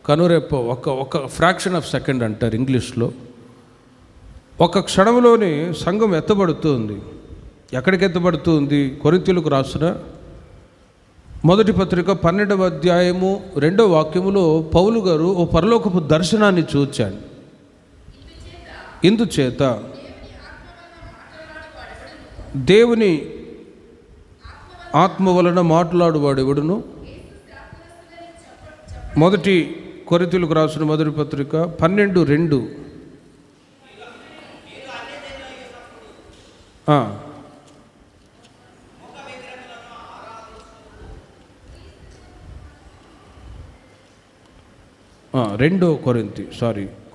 కనురెప్ప ఒక ఫ్రాక్షన్ ఆఫ్ సెకండ్ అంటారు ఇంగ్లీష్లో. ఒక క్షణంలోనే సంఘం ఎత్తబడుతుంది. ఎక్కడికి ఎత్తబడుతుంది? కొరింథీయులకు రాసిన మొదటి పత్రిక 12వ అధ్యాయము 2వ వాక్యములో పౌలు గారు ఓ పరలోకపు దర్శనాన్ని చూచాడు. ఇందుచేత దేవుని ఆత్మ వలన మాట్లాడువాడెవడును, మొదటి కొరింథీయులకు రాసిన మొదటి పత్రిక 12:2.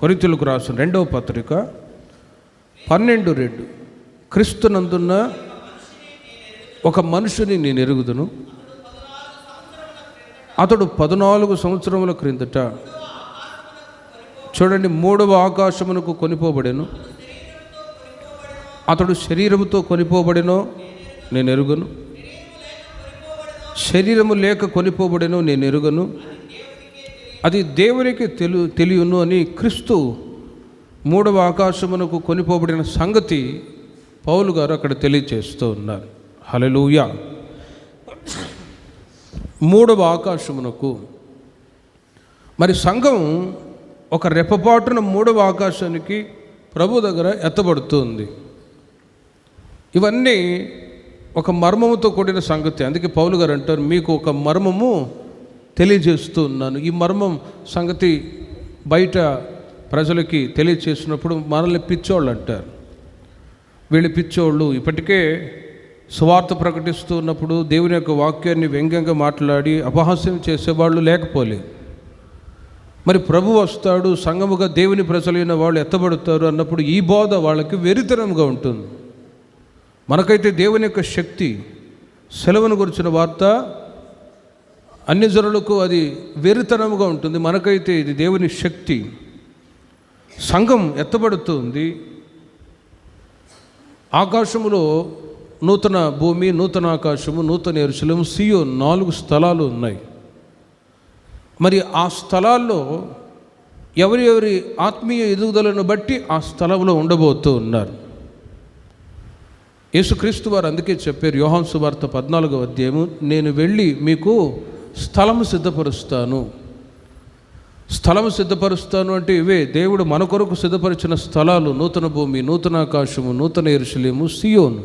కొరింథీయులకు రాసిన 2వ పత్రిక 12:2. క్రీస్తునందున్న ఒక మనుషుని నేను ఎరుగుదును, అతడు 14 సంవత్సరముల క్రిందట చూడండి 3వ ఆకాశమునకు కొనిపోబడెను. అతడు శరీరముతో కొనిపోబడెనో నేను ఎరుగను, శరీరము లేక కొనిపోబడెనో నేను ఎరుగను, అది దేవునికి తెలియను అని క్రీస్తు 3వ ఆకాశమునకు కొనిపోబడిన సంగతి పౌలు గారు అక్కడ తెలియచేస్తూ ఉన్నారు. హల్లెలూయా. 3వ ఆకాశమునకు మరి సంఘం ఒక రెప్పపాటున 3వ ఆకాశానికి ప్రభు దగ్గర ఎత్తబడుతుంది. ఇవన్నీ ఒక మర్మముతో కూడిన సంగతి. అందుకే పౌలు గారు అంటారు, మీకు ఒక మర్మము తెలియజేస్తూ ఉన్నాను. ఈ మర్మం సంగతి బయట ప్రజలకి తెలియచేసినప్పుడు మనల్ని పిచ్చోళ్ళు అంటారు. వీళ్ళు పిచ్చోళ్ళు. ఇప్పటికే సువార్త ప్రకటిస్తూ ఉన్నప్పుడు దేవుని యొక్క వాక్యాన్ని వ్యంగ్యంగా మాట్లాడి అపహాస్యం చేసేవాళ్ళు లేకపోలేదు. మరి ప్రభు వస్తాడు, సంఘముగా దేవుని ప్రజలైన వాళ్ళు ఎత్తబడతారు అన్నప్పుడు ఈ బోధ వాళ్ళకి వెరితనంగా ఉంటుంది. మనకైతే దేవుని యొక్క శక్తి, సెలవును గురించిన వార్త అన్ని జనులకు అది వెరితనముగా ఉంటుంది. మనకైతే ఇది దేవుని శక్తి. సంఘం ఎత్తబడుతుంది. ఆకాశములో నూతన భూమి, నూతన ఆకాశము, నూతన యెరూషలేము, సియోను 4 స్థలాలు ఉన్నాయి. మరి ఆ స్థలాల్లో ఎవరి ఆత్మీయ ఎదుగుదలను బట్టి ఆ స్థలంలో ఉండబోతూ ఉన్నారు. యేసుక్రీస్తు వారు అందుకే చెప్పారు, యోహాను సువార్త 14వ అధ్యాయము, నేను వెళ్ళి మీకు స్థలము సిద్ధపరుస్తాను. స్థలము సిద్ధపరుస్తాను అంటే ఇవే దేవుడు మన కొరకు సిద్ధపరిచిన స్థలాలు. నూతన భూమి, నూతన ఆకాశము, నూతన యెరూషలేము, సియోను.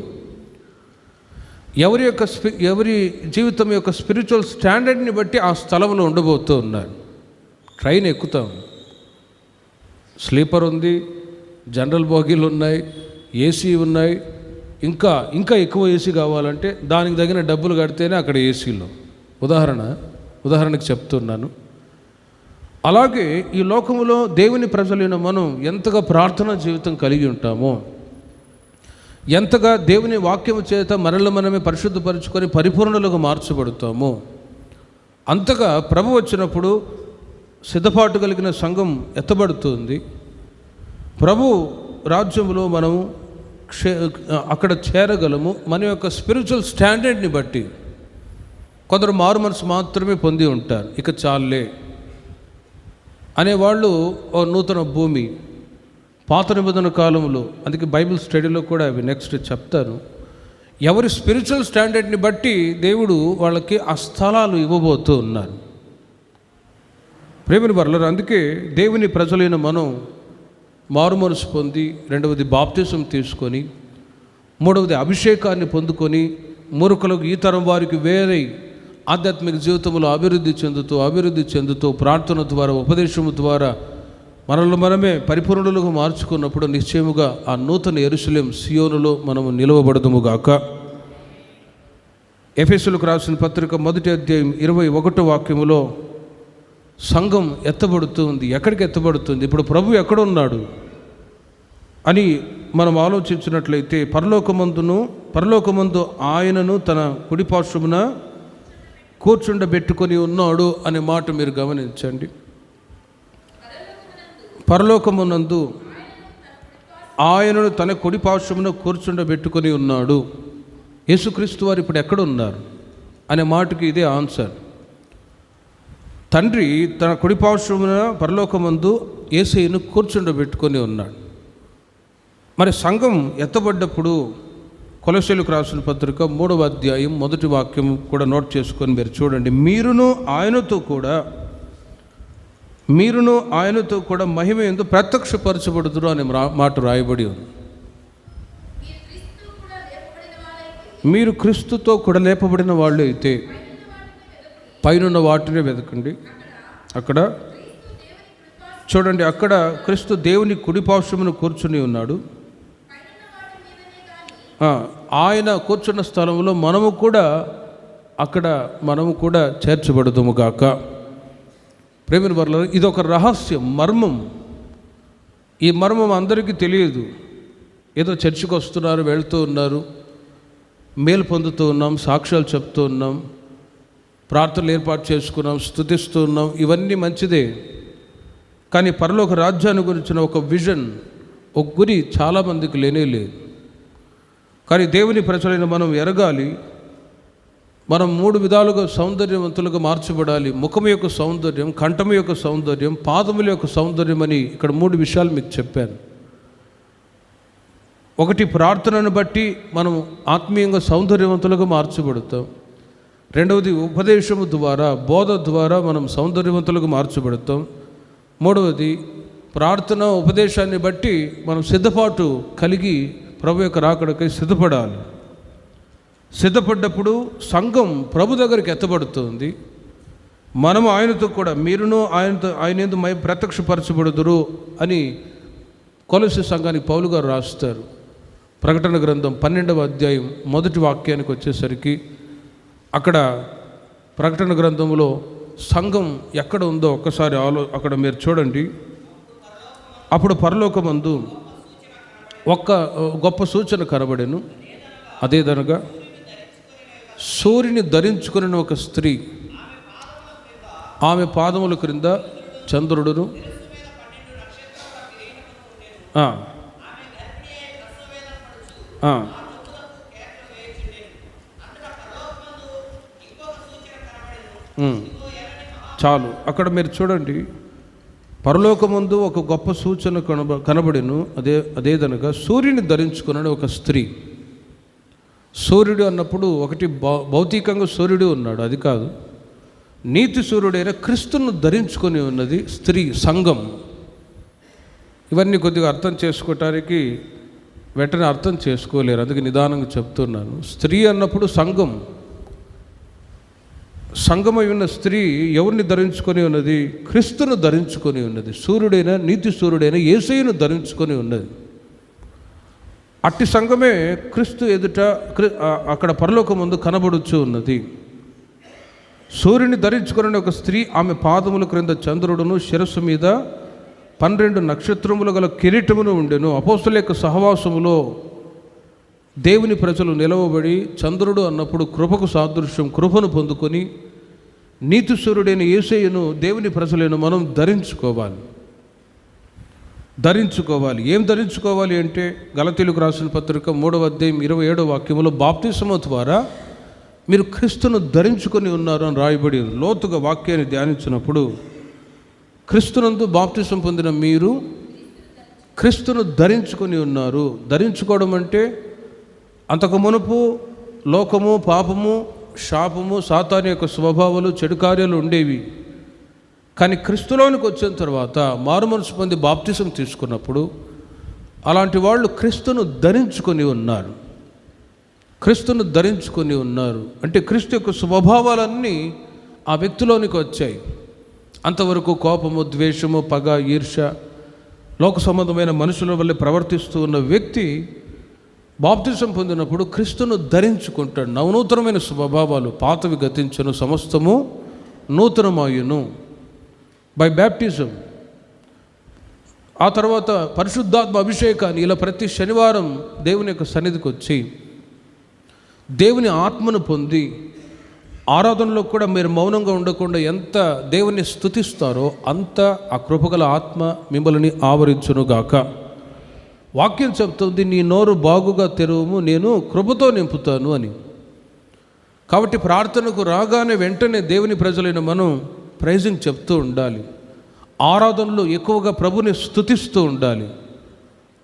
ఎవరి జీవితం యొక్క స్పిరిచువల్ స్టాండర్డ్ని బట్టి ఆ స్థలంలో ఉండబోతూ ఉన్నారు. ట్రైన్ ఎక్కుతాం, స్లీపర్ ఉంది, జనరల్ బోగీలు ఉన్నాయి, ఏసీ ఉన్నాయి, ఇంకా ఎక్కువ ఏసీ కావాలంటే దానికి తగిన డబ్బులు కడితేనే అక్కడ ఏసీలో. ఉదాహరణకు చెప్తున్నాను. అలాగే ఈ లోకములో దేవుని ప్రజలైన మనం ఎంతగా ప్రార్థనా జీవితం కలిగి ఉంటామో, ఎంతగా దేవుని వాక్యము చేత మనమే పరిశుద్ధపరుచుకొని పరిపూర్ణులుగా మార్చబడతామో, అంతగా ప్రభు వచ్చినప్పుడు సిద్ధపాటు కలిగిన సంఘం ఎత్తబడుతుంది. ప్రభు రాజ్యంలో మనము అక్కడ చేరగలము. మన యొక్క స్పిరిచువల్ స్టాండర్డ్ని బట్టి. కొందరు మారు మనసు మాత్రమే పొంది ఉంటారు, ఇక చాలే అనేవాళ్ళు ఓ నూతన భూమి, పాత నిబంధన కాలంలో. అందుకే బైబిల్ స్టడీలో కూడా అవి నెక్స్ట్ చెప్తాను. ఎవరి స్పిరిచువల్ స్టాండర్డ్ని బట్టి దేవుడు వాళ్ళకి ఆ స్థలాలు ఇవ్వబోతూ ఉన్నారు. ప్రేమని వర్లరు, అందుకే దేవుని ప్రజలైన మనం మారు మనసు పొంది, రెండవది బాప్తిసం తీసుకొని, మూడవది అభిషేకాన్ని పొందుకొని, మూర్ఖులకు ఈ తరం వారికి వేరే ఆధ్యాత్మిక జీవితంలో అభివృద్ధి చెందుతూ ప్రార్థన ద్వారా, ఉపదేశము ద్వారా మనల్ని మనమే పరిపూర్ణులుగా మార్చుకున్నప్పుడు నిశ్చయముగా ఆ నూతన యెరూషలేము సియోనులో మనము నిలవబడదుముగాక. ఎఫెసీయులకు రాసిన పత్రిక 1వ అధ్యాయం 21వ వాక్యములో సంఘం ఎత్తబడుతుంది. ఎక్కడికి ఎత్తబడుతుంది? ఇప్పుడు ప్రభు ఎక్కడ ఉన్నాడు అని మనం ఆలోచించినట్లయితే, పరలోకమందు ఆయనను తన కుడిపార్శ్వమున కూర్చుండబెట్టుకొని ఉన్నాడు అనే మాట మీరు గమనించండి. పరలోకమునందు ఆయనను తన కుడిపార్శ్వమున కూర్చుండబెట్టుకొని ఉన్నాడు. యేసుక్రీస్తు వారు ఇప్పుడు ఎక్కడ ఉన్నారు అనే మాటకి ఇదే ఆన్సర్. తండ్రి తన కుడిపార్శ్వమున పరలోకమందు యేసయ్యను కూర్చుండబెట్టుకొని ఉన్నాడు. మరి సంఘం ఎత్తబడ్డప్పుడు కొలొస్సీయులకు రాసిన పత్రిక 3వ అధ్యాయం 1వ వాక్యం కూడా నోట్ చేసుకొని మీరు చూడండి. మీరును ఆయనతో కూడా మహిమ యందు ప్రత్యక్షపరచబడుదురు అనే మాట రాయబడి ఉంది. మీరు క్రీస్తుతో కూడా లేపబడిన వాళ్ళు అయితే పైనున్న వాటినే వెతకండి. అక్కడ చూడండి, అక్కడ క్రీస్తు దేవుని కుడిపార్శ్వమున కూర్చుని ఉన్నాడు. ఆయన కూర్చున్న స్థలంలో మనము కూడా చేర్చబడుదుము గాక. ప్రేమిన వర్ల, ఇది ఒక రహస్యం, మర్మం. ఈ మర్మం అందరికీ తెలియదు. ఏదో చర్చికి వస్తున్నారు, వెళ్తూ ఉన్నారు, మేలు పొందుతూ ఉన్నాం, సాక్ష్యాలు చెప్తూ ఉన్నాం, ప్రార్థనలు ఏర్పాటు చేసుకున్నాం, స్తుతిస్తూ ఉన్నాం, ఇవన్నీ మంచిదే. కానీ పరలోక రాజ్యాన్ని గురించిన ఒక విజన్, ఒక గురి చాలామందికి లేనే లేదు. కానీ దేవుని ప్రజలైన మనం ఎరగాలి, మనం 3 విధాలుగా సౌందర్యవంతులుగా మార్చబడాలి. ముఖము యొక్క సౌందర్యం, కంఠము యొక్క సౌందర్యం, పాదముల యొక్క సౌందర్యం అని ఇక్కడ 3 విషయాలు మీకు చెప్పాను. ఒకటి, ప్రార్థనను బట్టి మనం ఆత్మీయంగా సౌందర్యవంతులుగా మార్చబడతాం. రెండవది, ఉపదేశము ద్వారా, బోధ ద్వారా మనం సౌందర్యవంతులుగా మార్చబడతాం. మూడవది, ప్రార్థన ఉపదేశాన్ని బట్టి మనం సిద్ధపాటు కలిగి ప్రభు యొక్క రాకడకై సిద్ధపడాలి. సిద్ధపడ్డప్పుడు సంఘం ప్రభు దగ్గరికి ఎత్తబడుతుంది. మనము ఆయనతో కూడా, మీరును ఆయన యందు ప్రత్యక్షపరచబడుదురు అని కొలొస్సీ సంఘానికి పౌలు గారు రాస్తారు. ప్రకటన గ్రంథం 12వ అధ్యాయం 1వ వాక్యానికి వచ్చేసరికి, అక్కడ ప్రకటన గ్రంథంలో సంఘం ఎక్కడ ఉందో ఒక్కసారి అక్కడ మీరు చూడండి. అప్పుడు పరలోకమందు ఒక్క గొప్ప సూచన కనబడెను. అదేదనగా సూర్యుని ధరించుకుని ఒక స్త్రీ, ఆమె పాదముల క్రింద చంద్రుడును, చాలు. అక్కడ మీరు చూడండి, పరలోకమందు ఒక గొప్ప సూచన కనబడెను. అదేదనగా సూర్యుని ధరించుకున్న ఒక స్త్రీ. సూర్యుడు అన్నప్పుడు ఒకటి భౌతికంగా సూర్యుడు ఉన్నాడు, అది కాదు. నీతి సూర్యుడైన క్రీస్తును ధరించుకొని ఉన్నది స్త్రీ, సంఘం. ఇవన్నీ కొద్దిగా అర్థం చేసుకోవటానికి వెంటనే అర్థం చేసుకోలేరు, అందుకే నిదానంగా చెప్తున్నాను. స్త్రీ అన్నప్పుడు సంఘమై ఉన్న స్త్రీ ఎవరిని ధరించుకొని ఉన్నది? క్రీస్తును ధరించుకొని ఉన్నది. సూర్యుడైన, నీతి సూర్యుడైన యేసయ్యను ధరించుకొని ఉన్నది. అట్టి సంఘమే క్రీస్తు ఎదుట అక్కడ పరలోకమందు కనబడుచు ఉన్నది. సూర్యుని ధరించుకున్న ఒక స్త్రీ, ఆమె పాదముల క్రింద చంద్రుడును, శిరస్సు మీద 12 నక్షత్రములు గల కిరీటమును ఉండెను. అపోస్తలుల యొక్క సహవాసములో దేవుని ప్రజలు నిలవబడి, చంద్రుడు అన్నప్పుడు కృపకు సాదృశ్యం, కృపను పొందుకొని నీతి సూర్యుడైన యేసయ్యను దేవుని ప్రజలను మనం ధరించుకోవాలి. ఏం ధరించుకోవాలి అంటే, గలతీయులకు రాసిన పత్రిక 3వ అధ్యాయం 27వ వాక్యములో బాప్తిసము ద్వారా మీరు క్రీస్తును ధరించుకొని ఉన్నారు అని రాయబడి. లోతుగా వాక్యాన్ని ధ్యానించినప్పుడు, క్రీస్తునందు బాప్తిసం పొందిన మీరు క్రీస్తును ధరించుకొని ఉన్నారు. ధరించుకోవడం అంటే, అంతకు మునుపు లోకము, పాపము, శాపము, సాతాను యొక్క స్వభావాలు, చెడు కార్యాలు ఉండేవి. కానీ క్రీస్తులోనికి వచ్చిన తర్వాత మారుమనసు పొంది బాప్తిసం తీసుకున్నప్పుడు అలాంటి వాళ్ళు క్రీస్తును ధరించుకొని ఉన్నారు. క్రీస్తును ధరించుకొని ఉన్నారు అంటే క్రీస్తు యొక్క స్వభావాలన్నీ ఆ వ్యక్తిలోనికి వచ్చాయి. అంతవరకు కోపము, ద్వేషము, పగ, ఈర్ష్య, లోక సంబంధమైన మనుషుల వల్ల ప్రవర్తిస్తూ ఉన్న వ్యక్తి బాప్తిసం పొందినప్పుడు క్రీస్తును ధరించుకుంటాడు. నవనూతనమైన స్వభావాలు, పాతవి గతించును, సమస్తము నూతనమాయును బై బ్యాప్టిజం. ఆ తర్వాత పరిశుద్ధాత్మ అభిషేకాన్ని ఇలా ప్రతి శనివారం దేవుని యొక్క సన్నిధికి వచ్చి దేవుని ఆత్మను పొంది ఆరాధనలో కూడా మీరు మౌనంగా ఉండకుండా ఎంత దేవుని స్తుతిస్తారో అంత ఆ కృపగల ఆత్మ మిమ్మల్ని ఆవరించునుగాక. వాక్యం చెప్తుంది, నీ నోరు బాగుగా తెరువుము, నేను కృపతో నింపుతాను అని. కాబట్టి ప్రార్థనకు రాగానే వెంటనే దేవుని ప్రజలైన మనం ప్రైజింగ్ చెప్తూ ఉండాలి. ఆరాధనలో ఎక్కువగా ప్రభుని స్తుతిస్తూ ఉండాలి.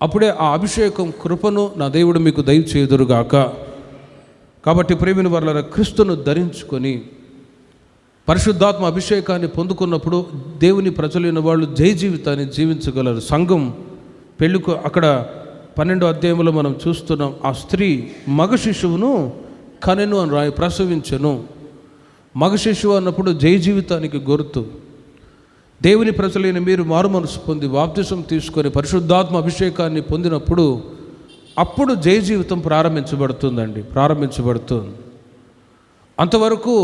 అప్పుడే ఆ అభిషేకం, కృపను నా దేవుడు మీకు దయచేయుదురుగాక. కాబట్టి ప్రేమిని వర్లారా, క్రీస్తును ధరించుకొని పరిశుద్ధాత్మ అభిషేకాన్ని పొందుకున్నప్పుడు దేవుని ప్రజలైన వాళ్ళు జయ జీవితాన్ని జీవించగలరు. సంఘం పెళ్ళికు అక్కడ 12వ అధ్యాయంలో మనం చూస్తున్నాం. ఆ స్త్రీ మగ శిశువును కనెను అని ప్రసవించెను. మగ శిశువు అన్నప్పుడు జయ జీవితానికి గుర్తు. దేవుని ప్రజలైన మీరు మారుమనసు పొంది బాప్తిసం తీసుకొని పరిశుద్ధాత్మ అభిషేకాన్ని పొందినప్పుడు అప్పుడు జయ జీవితం ప్రారంభించబడుతుంది. అంతవరకు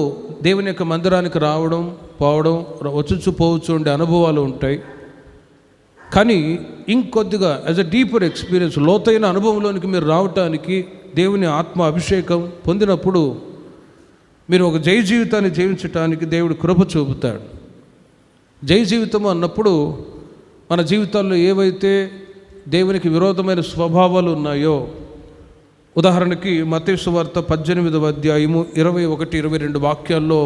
దేవుని యొక్క మందిరానికి రావడం, పోవడం, వచ్చుచు పోవచ్చు ఉండే అనుభవాలు ఉంటాయి. కానీ ఇంకొద్దిగా యాజ్ అ డీపర్ ఎక్స్పీరియన్స్, లోతైన అనుభవంలోనికి మీరు రావటానికి దేవుని ఆత్మ అభిషేకం పొందినప్పుడు మీరు ఒక జయ జీవితాన్ని జీవించటానికి దేవుడు కృప చూపుతాడు. జయ జీవితం అన్నప్పుడు మన జీవితాల్లో ఏవైతే దేవునికి విరోధమైన స్వభావాలు ఉన్నాయో, ఉదాహరణకి మత్తయి సువార్త 18వ అధ్యాయము 21-22 వాక్యాల్లో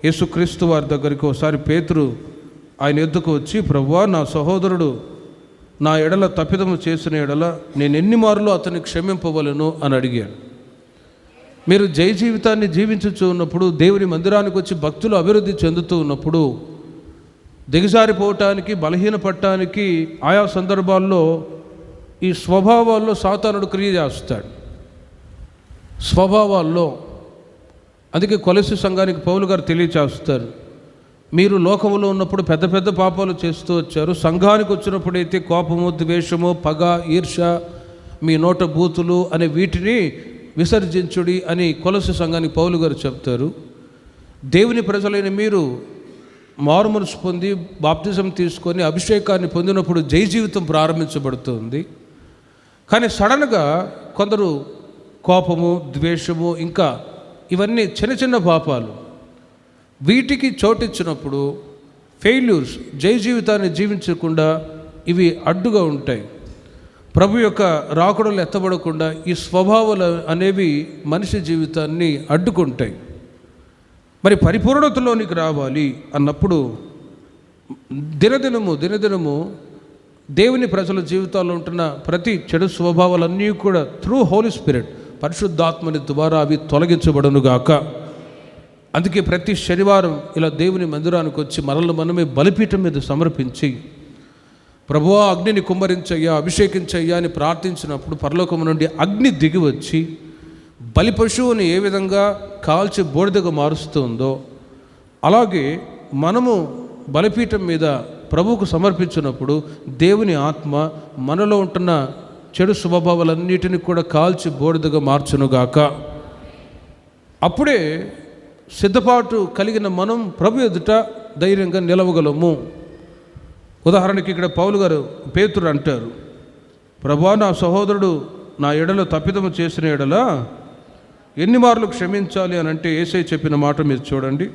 యేసుక్రీస్తు వారి దగ్గరికి ఒకసారి పేతురు ఆయన ఎద్దుకు వచ్చి, ప్రభువా, నా సహోదరుడు నా ఎడల తప్పిదము చేసిన ఎడల నేను ఎన్ని మార్లు అతన్ని క్షమింపవలను అని అడిగాడు. మీరు జయ జీవితాన్ని జీవించుచూ ఉన్నప్పుడు, దేవుని మందిరానికి వచ్చి భక్తులు అభివృద్ధి చెందుతూ ఉన్నప్పుడు, దిగజారిపోవటానికి, బలహీనపడటానికి ఆయా సందర్భాల్లో ఈ స్వభావాల్లో సాతానుడు క్రియ చేస్తాడు. స్వభావాల్లో అందుకే కొలస్సీ సంఘానికి పౌలు గారు తెలియచేస్తారు, మీరు లోకములో ఉన్నప్పుడు పెద్ద పెద్ద పాపాలు చేస్తూ వచ్చారు, సంఘానికి వచ్చినప్పుడైతే కోపము, ద్వేషము, పగ, ఈర్ష్య, మీ నోట బూతులు అనే వీటిని విసర్జించుడి అని కొలస్సీ సంఘానికి పౌలు గారు చెప్తారు. దేవుని ప్రజలైన మీరు మారుమనసు పొంది బాప్తిజం తీసుకొని అభిషేకాన్ని పొందినప్పుడు జయ జీవితం ప్రారంభించబడుతుంది. కానీ సడన్గా కొందరు కోపము, ద్వేషము, ఇంకా ఇవన్నీ చిన్న చిన్న పాపాలు, వీటికి చోటిచ్చినప్పుడు ఫెయిల్యూర్స్, జయ జీవితాన్ని జీవించకుండా ఇవి అడ్డుగా ఉంటాయి. ప్రభు యొక్క రాకుడలు ఎత్తబడకుండా ఈ స్వభావాలు అనేవి మనిషి జీవితాన్ని అడ్డుకుంటాయి. మరి పరిపూర్ణతలోనికి రావాలి అన్నప్పుడు దినదినము దేవుని ప్రజల జీవితాల్లో ఉంటున్న ప్రతి చెడు స్వభావాలన్నీ కూడా త్రూ హోలీ స్పిరిట్, పరిశుద్ధాత్మని ద్వారా అవి తొలగించబడునుగాక. అందుకే ప్రతి శనివారం ఇలా దేవుని మందిరానికి వచ్చి మనమే బలిపీఠం మీద సమర్పించి, ప్రభువా అగ్నిని కుమ్మరించయ్యా, అభిషేకించయ్యా అని ప్రార్థించినప్పుడు పరలోకము నుండి అగ్ని దిగి వచ్చి బలి పశువుని ఏ విధంగా కాల్చి బూడిదగా మారుస్తుందో, అలాగే మనము బలిపీఠం మీద ప్రభువుకు సమర్పించినప్పుడు దేవుని ఆత్మ మనలో ఉంటున్న చెడు స్వభావాలన్నిటిని కూడా కాల్చి బూడిదగా మార్చునుగాక. అప్పుడే సిద్ధపాటు కలిగిన మనం ప్రభు ఎదుట ధైర్యంగా నిలవగలము. ఉదాహరణకి ఇక్కడ పౌలు గారు పేతురు అంటారు, ప్రభువా, నా సహోదరుడు నా ఎడల తప్పిదము చేసిన ఎడల ఎన్ని మార్లు క్షమించాలి అని అంటే యేసయ్య చెప్పిన మాట మీరు చూడండి.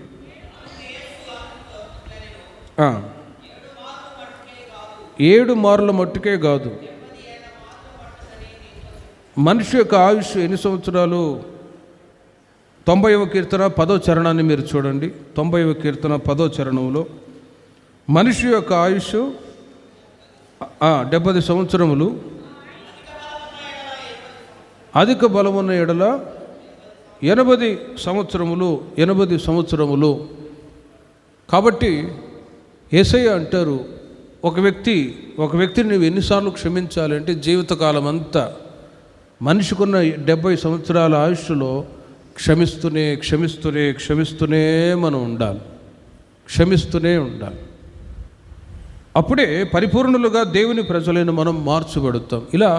7 మార్ల మట్టుకే కాదు. మనిషి యొక్క ఆయుష్ ఎన్ని సంవత్సరాలు? 90వ కీర్తన 10వ చరణాన్ని మీరు చూడండి. 90వ కీర్తన 10వ చరణంలో మనిషి యొక్క ఆయుష్ 70 సంవత్సరములు, అధిక బలమున్న ఎడల 80 సంవత్సరములు. కాబట్టి యేసయ్య అంటారు, ఒక వ్యక్తిని నువ్వు ఎన్నిసార్లు క్షమించాలంటే జీవితకాలం అంతా, మనిషికున్న 70 సంవత్సరాల ఆయుష్లో క్షమిస్తూనే మనం ఉండాలి, క్షమిస్తూనే ఉండాలి. అప్పుడే పరిపూర్ణులుగా దేవుని ప్రజలైన మనం మార్చబడతాం. ఇలా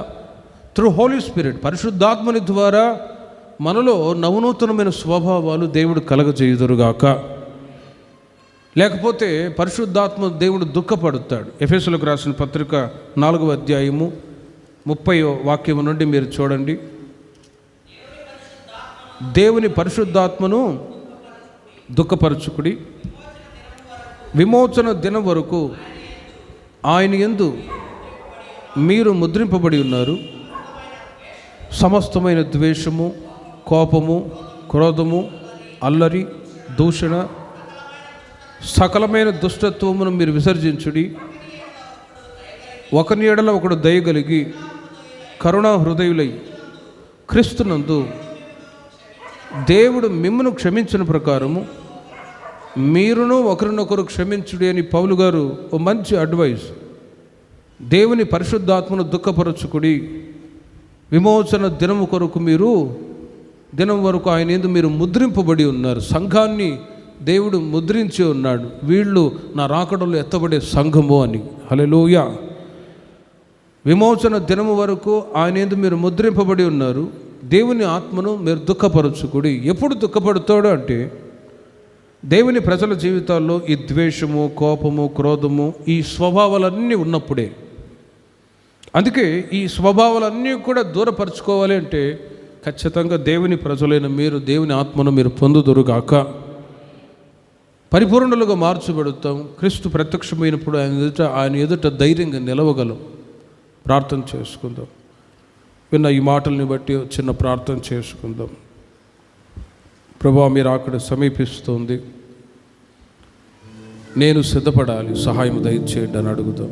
త్రూ హోలీ స్పిరిట్, పరిశుద్ధాత్మని ద్వారా మనలో నవనూతనమైన స్వభావాలు దేవుడు కలగజేయుదురుగాక. లేకపోతే పరిశుద్ధాత్మ దేవుడు దుఃఖపడతాడు. ఎఫెసీయులకు రాసిన పత్రిక 4వ అధ్యాయము 30వ వాక్యం నుండి మీరు చూడండి. దేవుని పరిశుద్ధాత్మను దుఃఖపరచుకుడి, విమోచన దినం వరకు ఆయన యందు మీరు ముద్రింపబడి ఉన్నారు. సమస్తమైన ద్వేషము, కోపము, క్రోధము, అల్లరి, దూషణ, సకలమైన దుష్టత్వమును మీరు విసర్జించుడి. ఒకని ఎడల ఒకడు దయగలిగి కరుణా హృదయులై క్రీస్తునందు దేవుడు మిమ్మును క్షమించిన ప్రకారము మీరును ఒకరినొకరు క్షమించుడి అని పౌలు గారు ఓ మంచి అడ్వైస్. దేవుని పరిశుద్ధాత్మను దుఃఖపరచుకుడి, విమోచన దినము కొరకు దినం వరకు ఆయన యందు మీరు ముద్రింపబడి ఉన్నారు. సంఘాన్ని దేవుడు ముద్రించి ఉన్నాడు, వీళ్ళు నా రాకడలో ఎత్తబడే సంఘము అని. హల్లెలూయా. విమోచన దినము వరకు ఆయన యందు మీరు ముద్రింపబడి ఉన్నారు. దేవుని ఆత్మను మీరు దుఃఖపరచుకుడి. ఎప్పుడు దుఃఖపడతాడు అంటే దేవుని ప్రజల జీవితాల్లో ఈ ద్వేషము, కోపము, క్రోధము, ఈ స్వభావాలన్నీ ఉన్నప్పుడే. అందుకే ఈ స్వభావాలన్నీ కూడా దూరపరచుకోవాలి అంటే ఖచ్చితంగా దేవుని ప్రజలైన మీరు దేవుని ఆత్మను మీరు పొందుదురుగాక. పరిపూర్ణులుగా మార్చబడతాం. క్రీస్తు ప్రత్యక్షమైనప్పుడు ఆయన ఎదుట ధైర్యంగా నిలవగలం. ప్రార్థన చేసుకుందాం. విన్న ఈ మాటల్ని బట్టి చిన్న ప్రార్థన చేసుకుందాం. ప్రభువా, మీరు అక్కడ సమీపిస్తుంది, నేను సిద్ధపడాలి, సహాయం దయచేయండి అని అడుగుదాం.